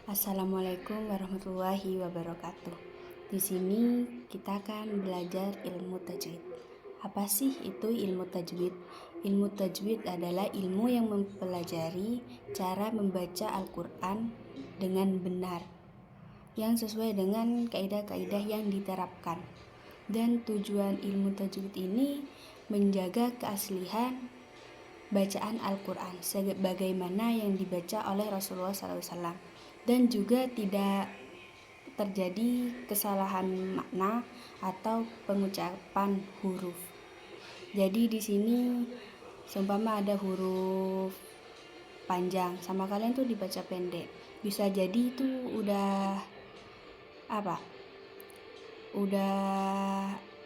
Assalamualaikum warahmatullahi wabarakatuh. Di sini kita akan belajar ilmu tajwid. Apa sih itu ilmu tajwid? Ilmu tajwid adalah ilmu yang mempelajari cara membaca Al-Quran dengan benar, yang sesuai dengan kaidah-kaidah yang diterapkan. Dan tujuan ilmu tajwid ini menjaga keaslian bacaan Al-Quran sebagaimana yang dibaca oleh Rasulullah SAW, dan juga tidak terjadi kesalahan makna atau pengucapan huruf. Jadi di sini seumpama ada huruf panjang sama kalian tuh dibaca pendek, bisa jadi itu udah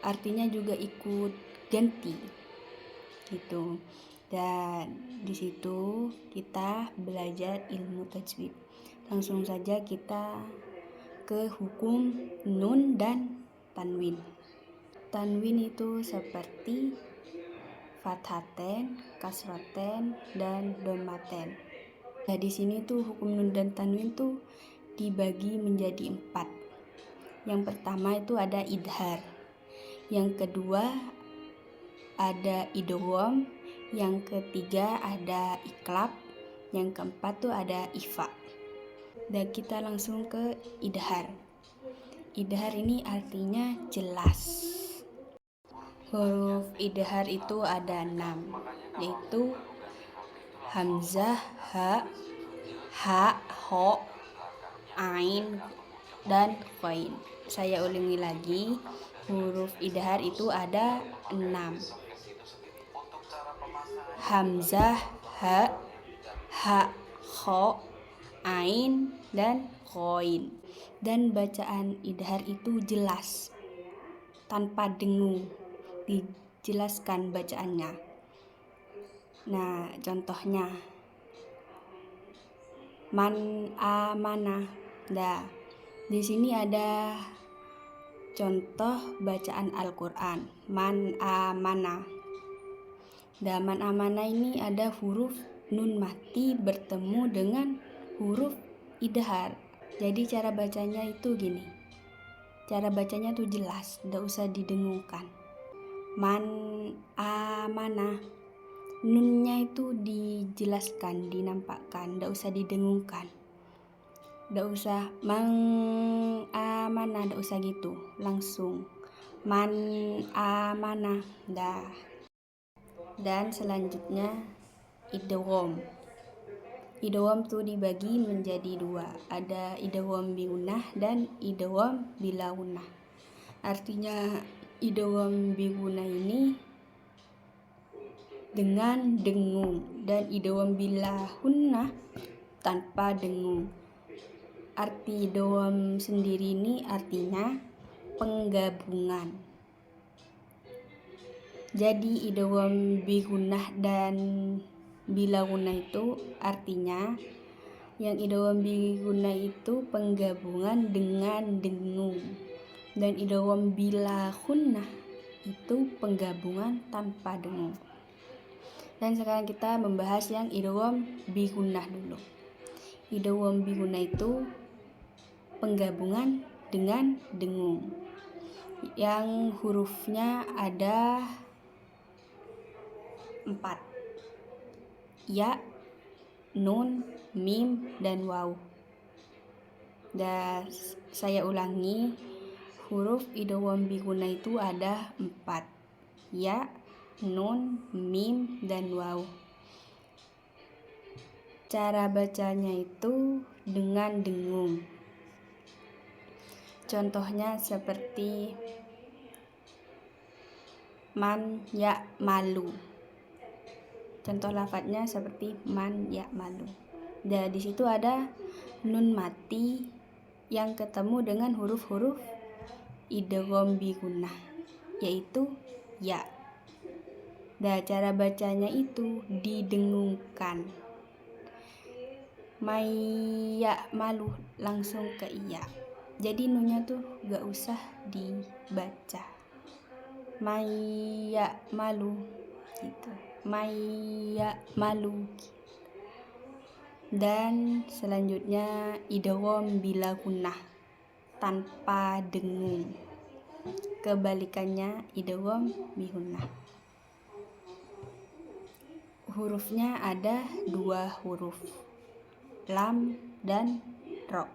artinya juga ikut ganti gitu. Dan di situ kita belajar ilmu tajwid. Langsung saja kita ke hukum nun dan tanwin. Tanwin itu seperti fathaten, kasroten, dan domaten. Nah, di sini tuh hukum nun dan tanwin tuh dibagi menjadi 4. Yang pertama itu ada idhar. Yang kedua ada idgham. Yang ketiga ada iklab. Yang keempat tuh ada ikhfa. Dan kita langsung ke idhar. Idhar ini artinya jelas. Huruf idhar itu ada 6, yaitu hamzah, ha, ho, ain, dan ghain. Saya ulangi lagi, huruf idhar itu ada 6. Hamzah, ha, ho, ain, dan ghain. Dan bacaan idhar itu jelas, tanpa dengung, dijelaskan bacaannya. Nah, contohnya man amana. Nah, di sini ada contoh bacaan Al-Quran, man amana. Nah, man amana ini ada huruf nun mati bertemu dengan huruf idhar. Jadi cara bacanya itu gini. Cara bacanya tuh jelas, tidak usah didengungkan. Man amana. Nunnya itu dijelaskan, dinampakkan, tidak usah didengungkan. Tidak usah man amana, tidak usah gitu. Langsung man amana. Dah. Dan selanjutnya idgham. Idgham tuh dibagi menjadi 2. Ada idgham bi gunnah dan idgham bila gunnah. Artinya idgham bi gunnah ini dengan dengung, dan idgham bila gunnah tanpa dengung. Arti idgham sendiri ini artinya penggabungan. Jadi idgham bi gunnah dan bila gunnah itu artinya yang idgham bi gunnah itu penggabungan dengan dengung, dan idgham bila gunnah itu penggabungan tanpa dengung. Dan sekarang kita membahas yang idgham bi gunnah dulu. Idgham bi gunnah itu penggabungan dengan dengung, yang hurufnya ada 4. Ya, nun, mim, dan waw. Dan saya ulangi, huruf idgham bi gunnah itu ada 4. Ya, nun, mim, dan waw. Cara bacanya itu dengan dengung. Contohnya seperti man ya malu. Contoh lafadznya seperti man ya malu. Dan di situ ada nun mati yang ketemu dengan huruf-huruf idgham bi gunnah, yaitu ya. Dan cara bacanya itu didengungkan. May ya malu, langsung ke iya. Jadi nunnya tuh gak usah dibaca. May ya malu gitu. May ya malu. Dan selanjutnya idgham bila gunnah tanpa dengung. Kebalikannya idgham bihunnah. Hurufnya ada 2 huruf, lam dan ro.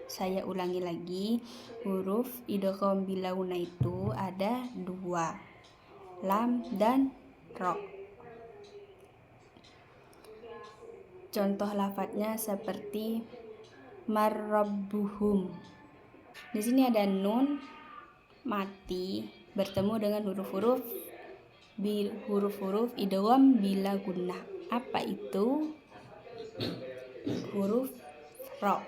Saya ulangi lagi, huruf idgham bila gunnah itu ada 2, lam dan ro. Contoh lafadznya seperti marrabbuhum. Di sini ada nun mati bertemu dengan huruf-huruf idgham bila gunnah. Apa itu? Huruf ro.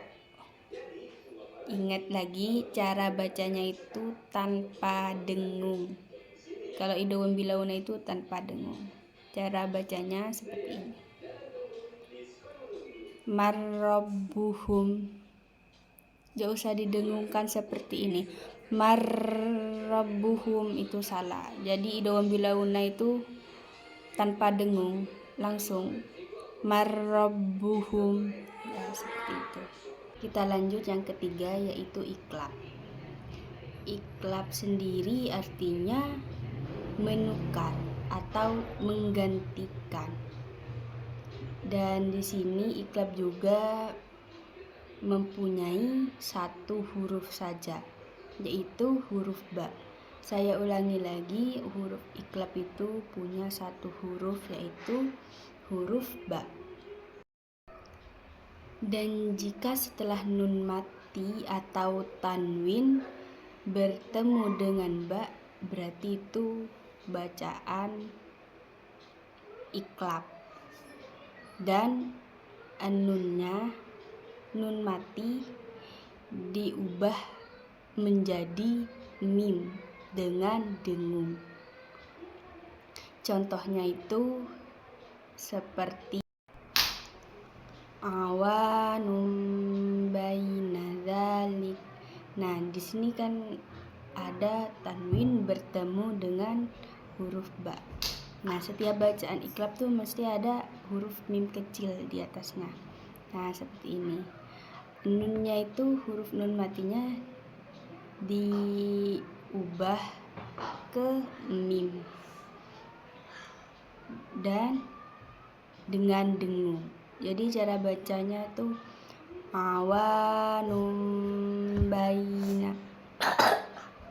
Ingat lagi, cara bacanya itu tanpa dengung. Kalau idgham bila gunnah itu tanpa dengung. Cara bacanya seperti ini. Marrabbuhum. Gak usah didengungkan seperti ini. Marrabbuhum itu salah. Jadi idgham bila gunnah itu tanpa dengung, langsung marrabbuhum. Ya, seperti itu. Kita lanjut yang ketiga, yaitu iqlab. Iqlab sendiri artinya menukar atau menggantikan. Dan di sini iqlab juga mempunyai 1 huruf saja, yaitu huruf ba. Saya ulangi lagi, huruf iqlab itu punya 1 huruf, yaitu huruf ba. Dan jika setelah nun mati atau tanwin bertemu dengan ba, berarti itu bacaan iqlab. Dan nunnya, nun mati diubah menjadi mim dengan dengung. Contohnya itu seperti awanum baina dzalik. Nah, di sini kan ada tanwin bertemu dengan huruf ba. Nah, setiap bacaan iqlab tuh mesti ada huruf mim kecil di atasnya. Nah, seperti ini. Nunnya itu huruf nun matinya diubah ke mim dan dengan dengung. Jadi cara bacanya tuh awanum baina.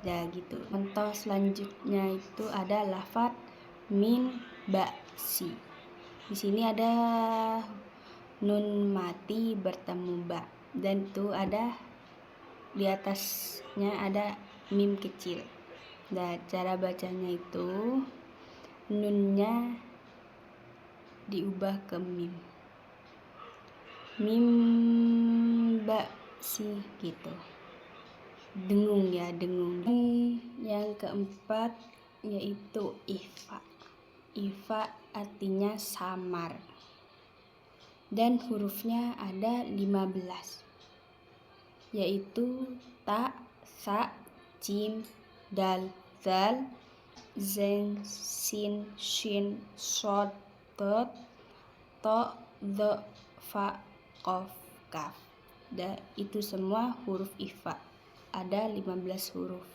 Ya gitu. Contoh selanjutnya itu ada lafadz min ba'si. Di sini ada nun mati bertemu ba, dan itu ada di atasnya ada mim kecil. Dan cara bacanya itu nunnya diubah ke mim. Mim ba'si gitu. Dengung ya, dengung. Yang keempat yaitu ikhfa. Ikhfa artinya samar. Dan hurufnya ada 15. Yaitu ta, sa, jim, dal, zal, zain, sin, shin, shod, dot, to, dho, fa, qaf, kaf. Dan itu semua huruf ikhfa. Ada 15 huruf.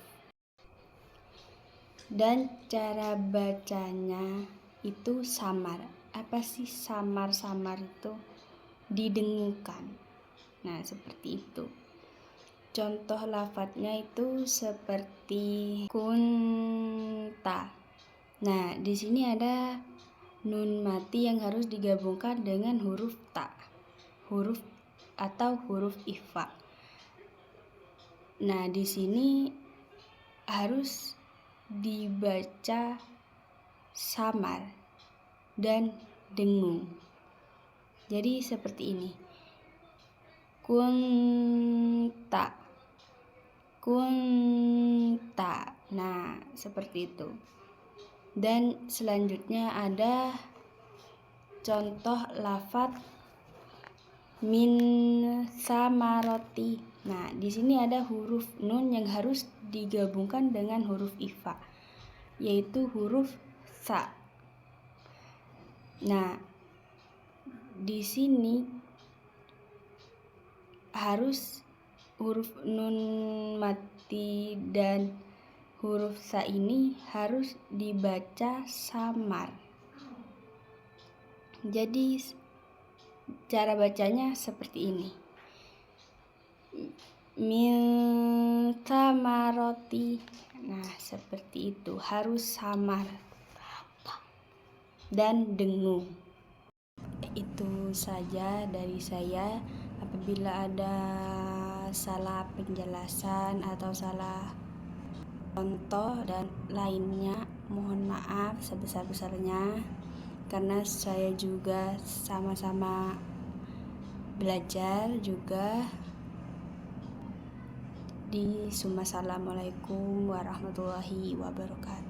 Dan cara bacanya itu samar. Apa sih samar-samar itu? Didengungkan. Nah, seperti itu. Contoh lafadznya itu seperti kunta. Nah, di sini ada nun mati yang harus digabungkan dengan huruf ta. Huruf atau huruf ikhfa. Nah, di sini harus dibaca samar dan dengung. Jadi seperti ini. Kunta. Kunta. Nah, seperti itu. Dan selanjutnya ada contoh lafadz min samaroti. Nah, di sini ada huruf nun yang harus digabungkan dengan huruf ikhfa, yaitu huruf sa. Nah, di sini harus huruf nun mati dan huruf sa ini harus dibaca samar. Jadi cara bacanya seperti ini. Min tamaroti. Nah, seperti itu, harus samar dan dengung. Itu saja dari saya. Apabila ada salah penjelasan atau salah contoh dan lainnya, mohon maaf sebesar-besarnya, karena saya juga sama-sama belajar juga di Assalamualaikum warahmatullahi wabarakatuh.